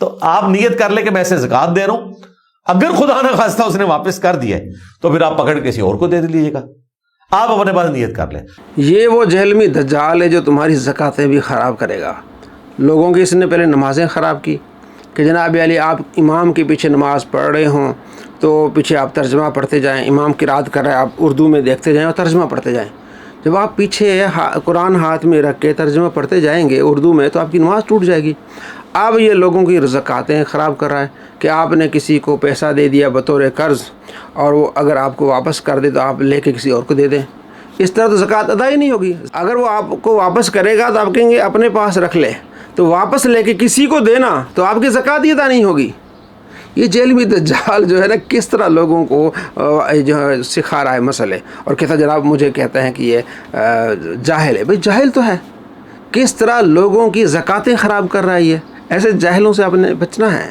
تو آپ نیت کر لیں کہ میں اسے زکوٰۃ دے رہا ہوں، اگر خدا نہ خواستہ اس نے واپس کر دیا ہے تو پھر آپ پکڑ کسی اور کو دے لیجیے گا، آپ اپنے پاس نیت کر لیں۔ یہ وہ جہلمی دجال ہے جو تمہاری زکاتیں بھی خراب کرے گا۔ لوگوں کی اس نے پہلے نمازیں خراب کی کہ جناب علی آپ امام کے پیچھے نماز پڑھ رہے ہوں تو پیچھے آپ ترجمہ پڑھتے جائیں، امام قرات کر رہے ہیں آپ اردو میں دیکھتے جائیں اور ترجمہ پڑھتے جائیں۔ جب آپ پیچھے قرآن ہاتھ میں رکھ کے ترجمہ پڑھتے جائیں گے اردو میں تو آپ کی نماز ٹوٹ جائے گی۔ اب یہ لوگوں کی زکاتیں خراب کر رہا ہے کہ آپ نے کسی کو پیسہ دے دیا بطور قرض اور وہ اگر آپ کو واپس کر دے تو آپ لے کے کسی اور کو دے دیں، اس طرح تو زکوٰۃ ادا ہی نہیں ہوگی۔ اگر وہ آپ کو واپس کرے گا تو آپ کہیں گے اپنے پاس رکھ لے، تو واپس لے کے کسی کو دینا تو آپ کی زکوٰۃ ہی ادا نہیں ہوگی۔ یہ جہلمی دجال جو ہے نا کس طرح لوگوں کو جو ہے سکھا رہا ہے مسئلے، اور کہتا جناب مجھے کہتے ہیں کہ یہ جاہل ہے۔ بھئی جاہل تو ہے، کس طرح لوگوں کی زکاتیں خراب کر رہا ہے یہ، ایسے جاہلوں سے آپ نے بچنا ہے۔